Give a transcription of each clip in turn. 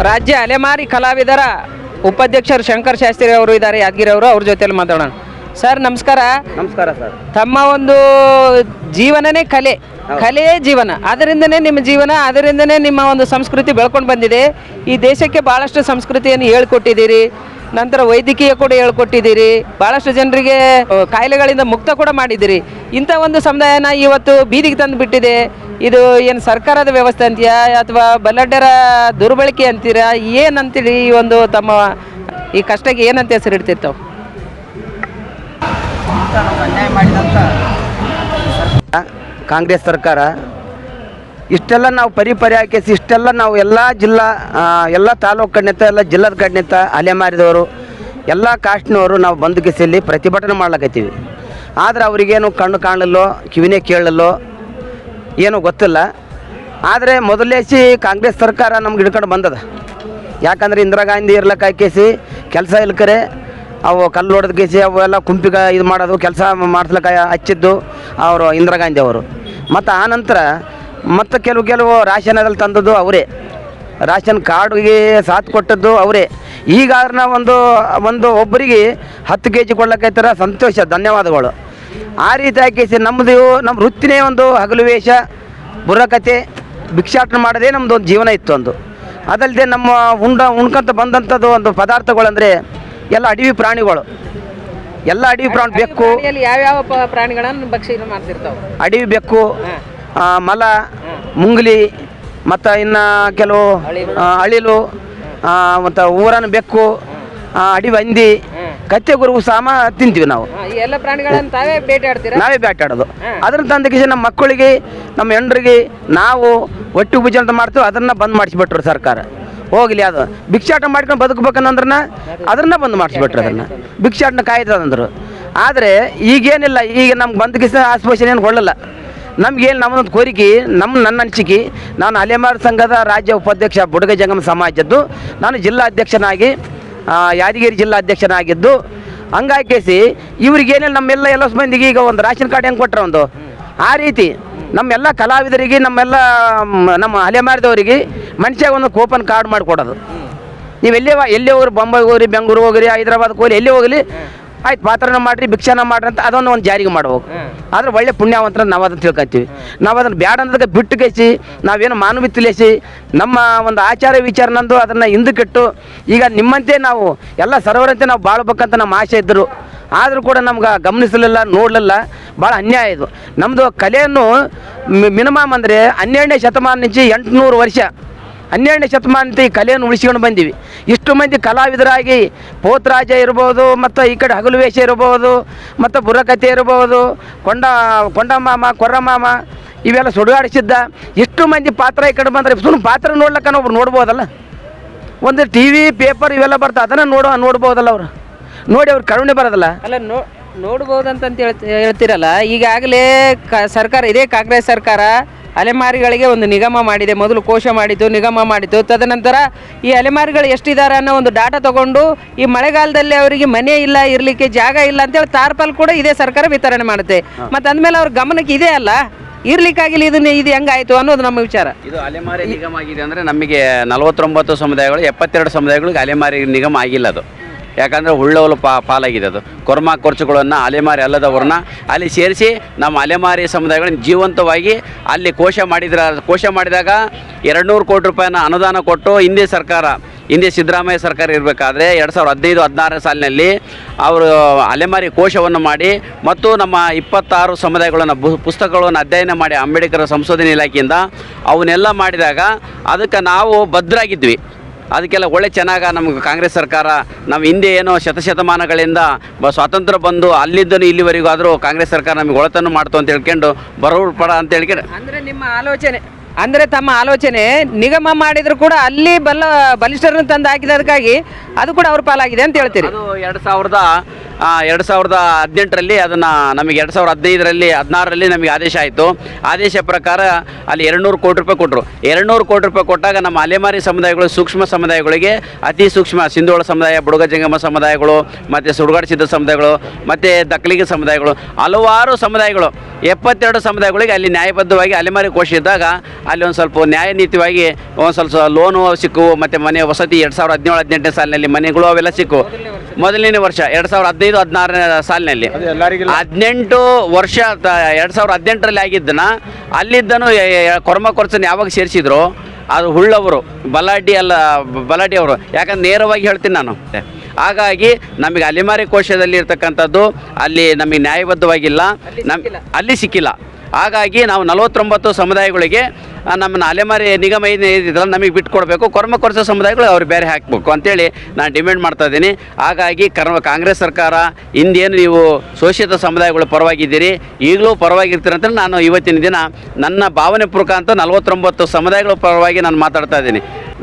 ರಾಜ್ಯ ಅಲೆಮಾರಿ ಕಲಾವಿದರ ಉಪಾಧ್ಯಕ್ಷರು ಶಂಕರ್ ಶಾಸ್ತ್ರಿ ಅವರು ಇದ್ದಾರೆ, ಯಾದಗಿರಿ ಅವರು. ಅವ್ರ ಜೊತೆಯಲ್ಲಿ ಮಾತಾಡೋಣ. ಸರ್ ನಮಸ್ಕಾರ. ನಮಸ್ಕಾರ ಸರ್. ತಮ್ಮ ಒಂದು ಜೀವನನೇ ಕಲೆಯೇ ಜೀವನ, ಅದರಿಂದನೇ ನಿಮ್ಮ ಜೀವನ, ಅದರಿಂದನೇ ನಿಮ್ಮ ಒಂದು ಸಂಸ್ಕೃತಿ ಬೆಳ್ಕೊಂಡು ಬಂದಿದೆ. ಈ ದೇಶಕ್ಕೆ ಭಾಳಷ್ಟು ಸಂಸ್ಕೃತಿಯನ್ನು ಹೇಳ್ಕೊಟ್ಟಿದ್ದೀರಿ, ನಂತರ ವೈದ್ಯಕೀಯ ಕೂಡ ಹೇಳ್ಕೊಟ್ಟಿದ್ದೀರಿ, ಭಾಳಷ್ಟು ಜನರಿಗೆ ಕಾಯಿಲೆಗಳಿಂದ ಮುಕ್ತ ಕೂಡ ಮಾಡಿದ್ದೀರಿ. ಇಂಥ ಒಂದು ಸಮುದಾಯನ ಇವತ್ತು ಬೀದಿಗೆ ತಂದು ಬಿಟ್ಟಿದೆ. ಇದು ಏನು ಸರ್ಕಾರದ ವ್ಯವಸ್ಥೆ ಅಂತೀಯಾ ಅಥವಾ ಬಲ್ಲಡ್ಡರ ದುರ್ಬಳಕೆ ಅಂತೀರಾ, ಏನಂತೀರಿ? ಈ ಒಂದು ತಮ್ಮ ಈ ಕಷ್ಟಕ್ಕೆ ಏನಂತ ಹೆಸರಿಡ್ತಿರ್ತಾವೆ? ಅನ್ಯಾಯ ಮಾಡಿದಂಥ ಕಾಂಗ್ರೆಸ್ ಸರ್ಕಾರ ಇಷ್ಟೆಲ್ಲ ನಾವು ಪರಿ ಹಾಕಿಸಿ ಇಷ್ಟೆಲ್ಲ ನಾವು ಎಲ್ಲ ತಾಲೂಕು ಕಡ್ನಿತ ಎಲ್ಲ ಜಿಲ್ಲದ ಕಡ್ನಿತ ಅಲೆಮಾರಿದವರು ಎಲ್ಲ ಕಾಸ್ಟ್ನವರು ನಾವು ಬಂದು ಕಿಸೆಯಲ್ಲಿ ಪ್ರತಿಭಟನೆ ಮಾಡ್ಲಕತ್ತೀವಿ. ಆದರೆ ಅವ್ರಿಗೇನು ಕಣ್ಣು ಕಾಣಲೋ ಕಿವಿನೇ ಕೇಳಲ್ಲೋ ಏನೂ ಗೊತ್ತಿಲ್ಲ. ಆದರೆ ಮೊದಲೇಸಿ ಕಾಂಗ್ರೆಸ್ ಸರ್ಕಾರ ನಮ್ಗೆ ಹಿಡ್ಕೊಂಡು ಬಂದದ. ಯಾಕಂದರೆ ಇಂದಿರಾ ಗಾಂಧಿ ಇರ್ಲಕ್ಕೆ ಹಾಕಿಸಿ ಕೆಲಸ ಇಲ್ಕರೆ ಅವು ಕಲ್ಲು ಹೊಡೆದು ಕೇಸಿ ಅವೆಲ್ಲ ಕುಂಪಿಗೆ ಇದು ಮಾಡೋದು ಕೆಲಸ ಮಾಡಿಸ್ಲಿಕ್ಕೆ ಹಚ್ಚಿದ್ದು ಅವರು ಇಂದಿರಾ ಗಾಂಧಿ ಅವರು. ಮತ್ತು ಆ ನಂತರ ಮತ್ತು ಕೆಲವು ರಾಷನದಲ್ಲಿ ತಂದದ್ದು ಅವರೇ, ರಾಷನ್ ಕಾರ್ಡ್ಗೆ ಸಾಥ್ ಕೊಟ್ಟದ್ದು ಅವರೇ. ಈಗಾದ್ರೆ ಒಂದು ಒಬ್ಬರಿಗೆ 10 kg ಕೊಡ್ಲಿಕ್ಕೈತಾರ, ಸಂತೋಷ, ಧನ್ಯವಾದಗಳು. ಆ ರೀತಿ ಹಾಕಿಸಿ ನಮ್ಮ ವೃತ್ತಿನೇ ಒಂದು ಹಗಲು ವೇಷ, ಬುರ್ರಕತೆ, ಭಿಕ್ಷಾಟನೆ ಮಾಡೋದೇ ನಮ್ಮದು ಒಂದು ಜೀವನ ಇತ್ತು. ಅದಲ್ಲದೆ ನಮ್ಮ ಉಣ್ಕೊಂತ ಬಂದಂಥದ್ದು ಒಂದು ಪದಾರ್ಥಗಳಂದರೆ ಎಲ್ಲ ಅಡವಿ ಪ್ರಾಣಿಗಳು, ಎಲ್ಲ ಅಡವಿ ಪ್ರಾಣಿ, ಬೆಕ್ಕು, ಯಾವ್ಯಾವ ಪ್ರಾಣಿಗಳನ್ನು ಭಕ್ಷಣೆ ಮಾಡ್ತಿರ್ತಾವೆ? ಅಡವಿ ಬೆಕ್ಕು, ಮಲ, ಮುಂಗ್ಲಿ, ಮತ್ತು ಇನ್ನು ಕೆಲವು ಅಳಿಲು, ಮತ್ತು ಊರನ ಬೆಕ್ಕು, ಅಡವಿ ಹಂದಿ, ಕತ್ತೆ ಗುರುವು ಸಾಮ ತಿಂತೀವಿ ನಾವು. ಎಲ್ಲ ಪ್ರಾಣಿಗಳನ್ನು ನಾವೇ ಬೇಟಾಡೋದು. ಅದನ್ನ ತಂದಕ್ಕೆ ನಮ್ಮ ಮಕ್ಕಳಿಗೆ, ನಮ್ಮ ಹೆಂಡ್ರಿಗೆ ನಾವು ಒಟ್ಟು ಭುಜ ಅಂತ ಮಾಡ್ತೀವಿ. ಅದನ್ನು ಬಂದ್ ಮಾಡಿಸ್ಬಿಟ್ರು ಸರ್ಕಾರ. ಹೋಗಲಿ, ಅದು ಭಿಕ್ಷಾಟ ಮಾಡ್ಕೊಂಡು ಬದುಕಬೇಕನ್ನಂದ್ರನ್ನ ಅದನ್ನ ಬಂದು ಮಾಡಿಸ್ಬಿಟ್ರು. ಅದನ್ನು ಭಿಕ್ಷಾಟನ ಕಾಯ್ತದಂದ್ರು. ಆದರೆ ಈಗೇನಿಲ್ಲ, ಈಗ ನಮ್ಗೆ ಬಂದ ಕಿಸ ಆಸ್ಪೋಷನ್ ಏನು ಕೊಡಲ್ಲ. ನಮಗೇನು ನಮ್ಮದೊಂದು ಕೋರಿಕೆ, ನನ್ನ ಅನಿಸಿಕೆ, ನಾನು ಅಲೆಮಾರಿ ಸಂಘದ ರಾಜ್ಯ ಉಪಾಧ್ಯಕ್ಷ ಬುಡಗ ಜಂಗಮ ಸಮಾಜದ್ದು, ನಾನು ಜಿಲ್ಲಾ ಅಧ್ಯಕ್ಷನಾಗಿ ಯಾದಗಿರಿ ಜಿಲ್ಲಾ ಅಧ್ಯಕ್ಷನಾಗಿದ್ದು. ಹಂಗಾಕೇಸಿ ಇವ್ರಿಗೇನಿಲ್ಲ, ಎಲ್ಲ ಮಂದಿಗೆ ಈಗ ಒಂದು ರೇಷನ್ ಕಾರ್ಡ್ ಹೆಂಗೆ ಕೊಟ್ಟರೆ ಒಂದು ಆ ರೀತಿ ನಮ್ಮೆಲ್ಲ ಕಲಾವಿದರಿಗೆ, ನಮ್ಮ ಅಲೆಮಾರಿದವರಿಗೆ ಮನುಷ್ಯಾಗ ಒಂದು ಕೂಪನ್ ಕಾರ್ಡ್ ಮಾಡಿಕೊಡೋದು. ನೀವು ಎಲ್ಲೇ ಹೋಗ್ರಿ, ಬಾಂಬೆ ಹೋಗ್ರಿ, ಬೆಂಗಳೂರು ಹೋಗ್ರಿ, ಹೈದರಾಬಾದ್ಗೆ ಹೋಗ್ರಿ, ಎಲ್ಲೇ ಹೋಗಲಿ, ಆಯ್ತು ಪಾತ್ರನ ಮಾಡಿರಿ, ಭಿಕ್ಷಾನ ಮಾಡ್ರಿ ಅಂತ ಅದನ್ನು ಒಂದು ಜಾರಿಗೆ ಮಾಡ್ಬೇಕು. ಆದರೆ ಒಳ್ಳೆ ಪುಣ್ಯವಂತರ ನಾವು ಅದನ್ನು ತಿಳ್ಕೊತೀವಿ. ನಾವು ಅದನ್ನು ಬ್ಯಾಡ ಅನ್ನೋದಕ್ಕೆ ಬಿಟ್ಟು ಕೇಸಿ ನಾವೇನು ಮಾನವೀಯತೆಲೇಸಿ ನಮ್ಮ ಒಂದು ಆಚಾರ ವಿಚಾರನಂದು ಅದನ್ನು ಹಿಂದಕ್ಕಿಟ್ಟು ಈಗ ನಿಮ್ಮಂತೆ ನಾವು ಎಲ್ಲ ಸರ್ವರಂತೆ ನಾವು ಬಾಳ್ಬೇಕಂತ ನಮ್ಮ ಆಸೆ ಇದ್ದರು. ಆದರೂ ಕೂಡ ನಮ್ಗೆ ಗಮನಿಸಲಿಲ್ಲ, ನೋಡಲಿಲ್ಲ. ಭಾಳ ಅನ್ಯಾಯ ಇದು. ನಮ್ಮದು ಕಲೆಯನ್ನು ಮಿನಿಮಮ್ ಅಂದರೆ 12ನೇ ಶತಮಾನ నుంచి 800 ವರ್ಷ, 12ನೇ ಶತಮಾನದ ಈ ಕಲೆಯನ್ನು ಉಳಿಸ್ಕೊಂಡು ಬಂದೀವಿ. ಇಷ್ಟು ಮಂದಿ ಕಲಾವಿದರಾಗಿ ಪೋತರಾಜ ಇರ್ಬೋದು, ಮತ್ತು ಈ ಕಡೆ ಹಗಲು ವೇಷ ಇರ್ಬೋದು, ಮತ್ತು ಬುರ್ರಕತೆ ಇರ್ಬೋದು, ಕೊಂಡ ಮಾಮ, ಕೊರ್ರ ಮಾಮ, ಇವೆಲ್ಲ ಸುಡುಗಾಡಿಸಿದ್ದ ಇಷ್ಟು ಮಂದಿ ಪಾತ್ರ ಈ ಕಡೆ ಬಂದರೆ ಸುಮ್ಮನೆ ಪಾತ್ರ ನೋಡ್ಲಿಕ್ಕೆ ಒಬ್ರು ನೋಡ್ಬೋದಲ್ಲ. ಒಂದು TV ಪೇಪರ್ ಇವೆಲ್ಲ ಬರ್ತಾ ಅದನ್ನು ನೋಡ್ಬೋದಲ್ಲ. ಅವರು ನೋಡಿ ಅವ್ರು ಕರುಣೆ ಬರೋದಲ್ಲ. ಅಲ್ಲ, ನೋಡ್ಬೋದಂತ ಹೇಳ್ತಿರಲ್ಲ. ಈಗಾಗಲೇ ಸರ್ಕಾರ, ಇದೇ ಕಾಂಗ್ರೆಸ್ ಸರ್ಕಾರ ಅಲೆಮಾರಿಗಳಿಗೆ ಒಂದು ನಿಗಮ ಮಾಡಿದೆ. ಮೊದಲು ಕೋಶ ಮಾಡಿತು, ನಿಗಮ ಮಾಡಿತು. ತದನಂತರ ಈ ಅಲೆಮಾರಿಗಳು ಎಷ್ಟಿದ್ದಾರೆ ಅನ್ನೋ ಒಂದು ಡಾಟಾ ತಗೊಂಡು ಈ ಮಳೆಗಾಲದಲ್ಲಿ ಅವರಿಗೆ ಮನೆ ಇಲ್ಲ, ಇರಲಿಕ್ಕೆ ಜಾಗ ಇಲ್ಲ ಅಂತೇಳಿ ತಾರ್ಪಾಲ್ ಕೂಡ ಇದೇ ಸರ್ಕಾರ ವಿತರಣೆ ಮಾಡುತ್ತೆ. ಮತ್ತು ಅಂದಮೇಲೆ ಅವ್ರ ಗಮನಕ್ಕೆ ಇದೆ ಅಲ್ಲ, ಇರ್ಲಿಕ್ಕಾಗಿಲ್ಲ, ಇದು ಹೆಂಗಾಯಿತು ಅನ್ನೋದು ನಮ್ಮ ವಿಚಾರ. ಇದು ಅಲೆಮಾರಿ ನಿಗಮ ಆಗಿದೆ ಅಂದರೆ ನಮಗೆ 49 ಸಮುದಾಯಗಳು, 72 ಸಮುದಾಯಗಳಿಗೆ ಅಲೆಮಾರಿ ನಿಗಮ ಆಗಿಲ್ಲ. ಅದು ಯಾಕಂದರೆ ಉಳ್ಳವಲು ಪಾಲಾಗಿದೆ. ಅದು ಕೊರ್ಮ ಖರ್ಚುಗಳನ್ನು ಅಲೆಮಾರಿ ಅಲ್ಲದವ್ರನ್ನ ಅಲ್ಲಿ ಸೇರಿಸಿ ನಮ್ಮ ಅಲೆಮಾರಿ ಸಮುದಾಯಗಳನ್ನ ಜೀವಂತವಾಗಿ ಅಲ್ಲಿ ಕೋಶ ಮಾಡಿದಾಗ 200 ಕೋಟಿ ರೂಪಾಯಿನ ಅನುದಾನ ಕೊಟ್ಟು ಹಿಂದೆ ಸಿದ್ದರಾಮಯ್ಯ ಸರ್ಕಾರ ಇರಬೇಕಾದ್ರೆ 2015-16 ಸಾಲಿನಲ್ಲಿ ಅವರು ಅಲೆಮಾರಿ ಕೋಶವನ್ನು ಮಾಡಿ ಮತ್ತು ನಮ್ಮ 26 ಸಮುದಾಯಗಳನ್ನು ಪುಸ್ತಕಗಳನ್ನು ಅಧ್ಯಯನ ಮಾಡಿ ಅಂಬೇಡ್ಕರ್ ಸಂಶೋಧನೆ ಇಲಾಖೆಯಿಂದ ಅವನ್ನೆಲ್ಲ ಮಾಡಿದಾಗ ಅದಕ್ಕೆ ನಾವು ಭದ್ರಾಗಿದ್ವಿ. ಅದಕ್ಕೆಲ್ಲ ಒಳ್ಳೆ ಚೆನ್ನಾಗ ನಮಗೆ ಕಾಂಗ್ರೆಸ್ ಸರ್ಕಾರ ನಮ್ಮ ಹಿಂದೆ ಏನೋ ಶತಮಾನಗಳಿಂದ ಸ್ವಾತಂತ್ರ್ಯ ಬಂದು ಅಲ್ಲಿದ್ದನು ಇಲ್ಲಿವರೆಗೂ ಆದರೂ ಕಾಂಗ್ರೆಸ್ ಸರ್ಕಾರ ನಮಗೆ ಒಳತನ್ನು ಮಾಡ್ತು ಅಂತ ಹೇಳ್ಕೊಂಡು ಬರೋಪಡ ಅಂತ ಹೇಳ್ಕೊಂಡು. ಅಂದರೆ ನಿಮ್ಮ ಆಲೋಚನೆ, ಅಂದರೆ ತಮ್ಮ ಆಲೋಚನೆ ನಿಗಮ ಮಾಡಿದ್ರು ಕೂಡ ಅಲ್ಲಿ ಬಲಿಷ್ಠರನ್ನು ತಂದು ಹಾಕಿದಕ್ಕಾಗಿ ಅದು ಕೂಡ ಅವ್ರ ಪಾಲಾಗಿದೆ ಅಂತ ಹೇಳ್ತೀರಿ. ಅದು 2018ರಲ್ಲಿ ಅದನ್ನು ನಮಗೆ 2015ರಲ್ಲಿ 16ರಲ್ಲಿ ನಮಗೆ ಆದೇಶ ಆಯಿತು. ಆದೇಶ ಪ್ರಕಾರ ಅಲ್ಲಿ 200 ಕೋಟಿ ರೂಪಾಯಿ ಕೊಟ್ಟರು. 200 ಕೋಟಿ ರೂಪಾಯಿ ಕೊಟ್ಟಾಗ ನಮ್ಮ ಅಲೆಮಾರಿ ಸಮುದಾಯಗಳು, ಸೂಕ್ಷ್ಮ ಸಮುದಾಯಗಳಿಗೆ, ಅತಿ ಸೂಕ್ಷ್ಮ ಸಿಂಧೋಳ ಸಮುದಾಯ, ಬುಡುಗ ಜಂಗಮ ಸಮುದಾಯಗಳು, ಮತ್ತು ಸುಡುಗಾಡು ಸಿದ್ಧ ಸಮುದಾಯಗಳು, ಮತ್ತು ದಕ್ಕಲಿಗ ಸಮುದಾಯಗಳು, ಹಲವಾರು ಸಮುದಾಯಗಳು 72 ಸಮುದಾಯಗಳಿಗೆ ಅಲ್ಲಿ ನ್ಯಾಯಬದ್ಧವಾಗಿ ಅಲೆಮಾರಿ ಕೋಶ ಇದ್ದಾಗ ಅಲ್ಲಿ ಒಂದು ಸ್ವಲ್ಪ ನ್ಯಾಯ ನೀತಿಯಾಗಿ ಒಂದು ಸ್ವಲ್ಪ ಲೋನು ಸಿಕ್ಕುವು. ಮತ್ತು ಮನೆ ವಸತಿ 2017-18 ಸಾಲಿನಲ್ಲಿ ಮನೆಗಳು ಅವೆಲ್ಲ ಸಿಕ್ಕು. ಮೊದಲನೇ ವರ್ಷ 2015-16 ಸಾಲಿನಲ್ಲಿ 18 ವರ್ಷ 2018ರಲ್ಲಿ ಆಗಿದ್ದನ ಅಲ್ಲಿದ್ದನು ಕೊರ್ಮ ಕೊರ್ಚನ್ನು ಯಾವಾಗ ಸೇರಿಸಿದ್ರು ಅದು ಹುಳ್ಳವರು, ಬಲಾಟಿ ಅವರು. ಯಾಕಂದ್ರೆ ನೇರವಾಗಿ ಹೇಳ್ತೀನಿ ನಾನು. ಹಾಗಾಗಿ ನಮಗೆ ಅಲೆಮಾರಿ ಕೋಶದಲ್ಲಿ ಇರ್ತಕ್ಕಂಥದ್ದು ಅಲ್ಲಿ ನಮಗೆ ನ್ಯಾಯಬದ್ಧವಾಗಿಲ್ಲ, ಅಲ್ಲಿ ಸಿಕ್ಕಿಲ್ಲ. ಹಾಗಾಗಿ ನಾವು 49 ಸಮುದಾಯಗಳಿಗೆ ನಮ್ಮನ್ನು ಅಲೆಮಾರಿ ನಿಗಮ ಏನಿದ್ರಲ್ಲ ನಮಗೆ ಬಿಟ್ಟು ಕೊಡಬೇಕು, ಕೊರ್ಮ ಕೊರ್ಚ ಸಮುದಾಯಗಳು ಅವ್ರು ಬೇರೆ ಹಾಕಬೇಕು ಅಂತೇಳಿ ನಾನು ಡಿಮ್ಯಾಂಡ್ ಮಾಡ್ತಾ ಇದ್ದೀನಿ. ಹಾಗಾಗಿ ಕಾಂಗ್ರೆಸ್ ಸರ್ಕಾರ ಇಂದೇನು ನೀವು ಶೋಷಿತ ಸಮುದಾಯಗಳು ಪರವಾಗಿದ್ದೀರಿ, ಈಗಲೂ ಪರವಾಗಿರ್ತೀರಂತ ನಾನು ಇವತ್ತಿನ ದಿನ ನನ್ನ ಭಾವನೆ ಪೂರ್ವಕ ಅಂತ 49 ಸಮುದಾಯಗಳ ಪರವಾಗಿ ನಾನು ಮಾತಾಡ್ತಾ ಇದ್ದೀನಿ.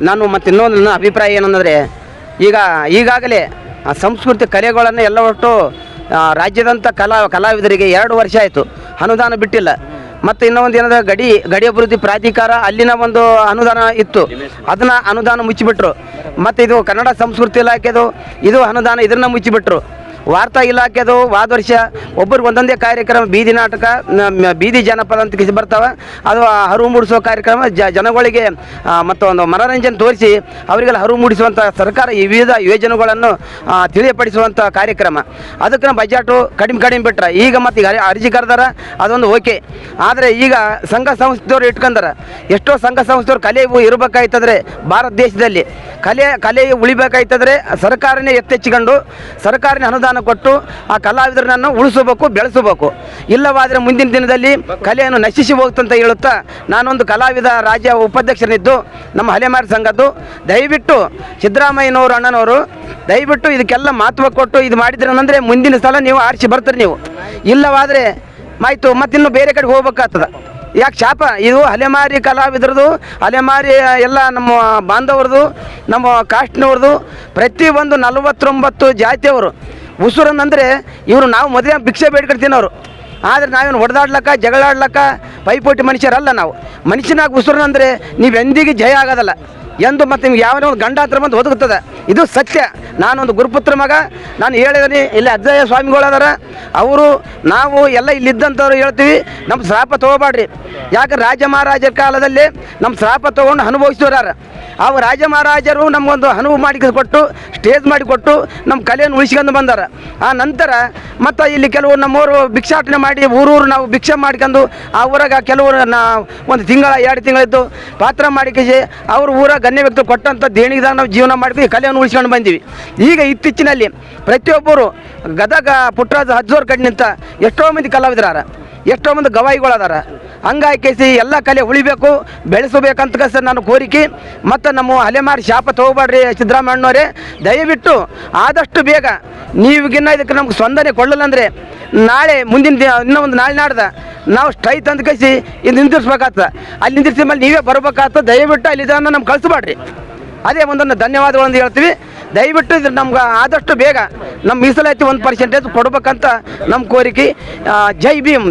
ನಾನು ಮತ್ತು ಇನ್ನೊಂದು ನನ್ನ ಅಭಿಪ್ರಾಯ ಏನಂದರೆ, ಈಗಾಗಲೇ ಆ ಸಂಸ್ಕೃತಿ ಕಲೆಗಳನ್ನು ಎಲ್ಲ ಒಟ್ಟು ರಾಜ್ಯದಂಥ ಕಲಾವಿದರಿಗೆ 2 ವರ್ಷ ಆಯಿತು ಅನುದಾನ ಬಿಟ್ಟಿಲ್ಲ. ಮತ್ತು ಇನ್ನೊಂದು ಏನಂದರೆ ಗಡಿ ಅಭಿವೃದ್ಧಿ ಪ್ರಾಧಿಕಾರ ಅಲ್ಲಿನ ಒಂದು ಅನುದಾನ ಇತ್ತು, ಅದನ್ನು ಅನುದಾನ ಮುಚ್ಚಿಬಿಟ್ರು. ಮತ್ತು ಇದು ಕನ್ನಡ ಸಂಸ್ಕೃತಿ ಇಲಾಖೆದು ಇದು ಅನುದಾನ ಇದನ್ನು ಮುಚ್ಚಿಬಿಟ್ರು. ವಾರ್ತಾ ಇಲಾಖೆದು ವಾದ ವರ್ಷ ಒಬ್ಬರಿಗೆ ಒಂದೊಂದೇ ಕಾರ್ಯಕ್ರಮ, ಬೀದಿ ನಾಟಕ, ಬೀದಿ ಜನಪದ ಅಂತ ಕಿಸಿ ಬರ್ತಾವೆ, ಅದು ಹರಿವು ಮೂಡಿಸುವ ಕಾರ್ಯಕ್ರಮ, ಜನಗಳಿಗೆ ಮತ್ತೊಂದು ಮನೋರಂಜನೆ ತೋರಿಸಿ ಅವರಿಗೆಲ್ಲ ಹರಿವು ಮೂಡಿಸುವಂಥ ಸರ್ಕಾರ ಈ ವಿವಿಧ ಯೋಜನೆಗಳನ್ನು ತಿಳಿಯಪಡಿಸುವಂಥ ಕಾರ್ಯಕ್ರಮ. ಅದಕ್ಕೆ ಬಜೆಟು ಕಡಿಮೆ ಬಿಟ್ರೆ ಈಗ ಮತ್ತು ಈಗ ಅರ್ಜಿ ಕರೆದಾರ ಅದೊಂದು ಓಕೆ. ಆದರೆ ಈಗ ಸಂಘ ಸಂಸ್ಥೆಯವರು ಇಟ್ಕೊಂಡಾರ. ಎಷ್ಟೋ ಸಂಘ ಸಂಸ್ಥೆಯವರು ಕಲೆ ಇರಬೇಕಾಯ್ತಂದ್ರೆ ಭಾರತ ದೇಶದಲ್ಲಿ ಕಲೆ ಉಳಿಬೇಕಾಯ್ತಂದ್ರೆ ಸರ್ಕಾರನೇ ಎತ್ತೆಚ್ಚಿಕೊಂಡು ಸರ್ಕಾರನೇ ಅನುದಾನ ಕೊಟ್ಟು ಆ ಕಲಾವಿದರನ್ನು ಉಳಿಸಬೇಕು, ಬೆಳೆಸಬೇಕು. ಇಲ್ಲವಾದರೆ ಮುಂದಿನ ದಿನದಲ್ಲಿ ಕಲೆಯನ್ನು ನಶಿಸಿ ಹೋಗ್ತಂತ ಹೇಳುತ್ತಾ ನಾನೊಂದು ಕಲಾವಿದ ರಾಜ್ಯ ಉಪಾಧ್ಯಕ್ಷನಿದ್ದು ನಮ್ಮ ಅಲೆಮಾರಿ ಸಂಘದ್ದು, ದಯವಿಟ್ಟು ಸಿದ್ದರಾಮಯ್ಯನವರು ಅಣ್ಣನವರು ದಯವಿಟ್ಟು ಇದಕ್ಕೆಲ್ಲ ಮಹತ್ವ ಕೊಟ್ಟು ಇದು ಮಾಡಿದ್ರಂದರೆ ಮುಂದಿನ ಸಲ ನೀವು ಆರಿಸಿ ಬರ್ತೀರಿ. ನೀವು ಇಲ್ಲವಾದರೆ ಆಯಿತು ಮತ್ತಿನ್ನು ಬೇರೆ ಕಡೆಗೆ ಹೋಗ್ಬೇಕಾಗ್ತದೆ. ಯಾಕೆ ಶಾಪ ಇದು ಅಲೆಮಾರಿ ಕಲಾವಿದ್ರದ್ದು, ಅಲೆಮಾರಿ ಎಲ್ಲ ನಮ್ಮ ಬಾಂಧವ್ರದ್ದು, ನಮ್ಮ ಕಾಸ್ಟ್ನವ್ರದ್ದು, ಪ್ರತಿಯೊಂದು 49 ಜಾತಿಯವರು ಉಸುರನ್ನಂದರೆ ಇವರು ನಾವು ಮದುವೆ ಭಿಕ್ಷೆ ಬೇಡ್ಕೊಳ್ತೀನವರು. ಆದರೆ ನಾವೇನು ಹೊಡೆದಾಡ್ಲಕ್ಕ ಜಗಳಾಡ್ಲಕ್ಕ ಪೈಪೋಟಿ ಮನುಷ್ಯರಲ್ಲ. ನಾವು ಮನುಷ್ಯನಾಗ ಉಸುರನಂದರೆ ನೀವೆಂದಿಗೆ ಜಯ ಆಗೋದಲ್ಲ ಎಂದು. ಮತ್ತು ನಿಮ್ಗೆ ಯಾವನೇ ಒಂದು ಗಂಡ ಹತ್ರ ಬಂದು ಒದಗುತ್ತದೆ, ಇದು ಸತ್ಯ. ನಾನೊಂದು ಗುರುಪುತ್ರ ಮಗ, ನಾನು ಹೇಳಿದ್ದೀನಿ. ಇಲ್ಲಿ ಅಜ್ಜಯ್ಯ ಸ್ವಾಮಿಗಳದಾರ, ಅವರು ನಾವು ಎಲ್ಲ ಇಲ್ಲಿದ್ದಂಥವ್ರು ಹೇಳ್ತೀವಿ, ನಮ್ಮ ಶ್ರಾಪ ತೊಗೋಬೇಡ್ರಿ. ಯಾಕೆ ರಾಜ ಮಹಾರಾಜರ ಕಾಲದಲ್ಲಿ ನಮ್ಮ ಶ್ರಾಪ ತೊಗೊಂಡು ಅನುಭವಿಸಿದವ್ರಾರ. ಅವು ರಾಜ ಮಹಾರಾಜರು ನಮಗೊಂದು ಅನುಭವ ಮಾಡಿಕೊಟ್ಟು ಸ್ಟೇಜ್ ಮಾಡಿಕೊಟ್ಟು ನಮ್ಮ ಕಲೆಯನ್ನು ಉಳಿಸ್ಕೊಂಡು ಬಂದಾರ. ಆ ನಂತರ ಮತ್ತು ಇಲ್ಲಿ ಕೆಲವರು ನಮ್ಮವರು ಭಿಕ್ಷಾಟನೆ ಮಾಡಿ ಊರೂರು ನಾವು ಭಿಕ್ಷೆ ಮಾಡ್ಕೊಂಡು ಆ ಊರಾಗ ಕೆಲವರು ಒಂದು ತಿಂಗಳ 2 ತಿಂಗಳಿದ್ದು ಪಾತ್ರ ಮಾಡಿಕೇಸಿ ಅವ್ರ ಊರಾಗ ಗಣ್ಯ ವ್ಯಕ್ತಿ ಕೊಟ್ಟಂಥ ದೇಣಿಗೆದಾಗ ನಾವು ಜೀವನ ಮಾಡ್ಕೊಂಡು ಕಲೆಯನ್ನು ಉಳಿಸ್ಕೊಂಡು ಬಂದೀವಿ. ಈಗ ಇತ್ತೀಚಿನಲ್ಲಿ ಪ್ರತಿಯೊಬ್ಬರು ಗದಗ ಪುಟ್ಟರಾಜ ಹಜ್ಜೋರ್ ಕಡೆ ನಿಂತ ಎಷ್ಟೋ ಮಂದಿ ಕಲಾವಿದರಾರ, ಎಷ್ಟೋ ಮಂದಿ ಗವಾಯಿಗಳದಾರ. ಹಂಗಾಕೇಸಿ ಎಲ್ಲ ಕಲೆ ಉಳಿಬೇಕು, ಬೆಳೆಸಬೇಕಂತ ನಾನು ಕೋರಿಕೆ. ಮತ್ತು ನಮ್ಮ ಅಲೆಮಾರಿ ಶಾಪ ತೊಗೋಬೇಡ್ರಿ ಸಿದ್ದರಾಮಯ್ಯನವರೇ, ದಯವಿಟ್ಟು ಆದಷ್ಟು ಬೇಗ ನೀವಿಗಿನ್ನ ಇದಕ್ಕೆ ನಮ್ಗೆ ಸ್ಪಂದನೆ ಕೊಡಲಿಲ್ಲ ಅಂದರೆ ನಾಳೆ ಮುಂದಿನ ಇನ್ನೂ ಒಂದು ನಾಳೆ ನಾಡ್ದ ನಾವು ಸ್ಟ್ರೈಕ್ ತಂದು ಕಳಿಸಿ ಇದು ನಿಂದಿರ್ಸ್ಬೇಕಾಗ್ತದೆ. ಅಲ್ಲಿ ನಿಂದಿರ್ಸಿದ ಮೇಲೆ ನೀವೇ ಬರ್ಬೇಕಾಗ್ತದೆ. ದಯವಿಟ್ಟು ಅಲ್ಲಿ ಇದನ್ನು ನಮ್ಗೆ ಕಳಿಸ್ಬೇಡ್ರಿ. ಅದೇ ಒಂದೊಂದು ಧನ್ಯವಾದಗಳನ್ನು ಹೇಳ್ತೀವಿ. ದಯವಿಟ್ಟು ಇದ್ರ ನಮ್ಗೆ ಆದಷ್ಟು ಬೇಗ ನಮ್ಮ ಮೀಸಲಾತಿ 1% ಕೊಡ್ಬೇಕಂತ ನಮ್ಮ ಕೋರಿಕೆ. ಜೈ ಭೀಮ್.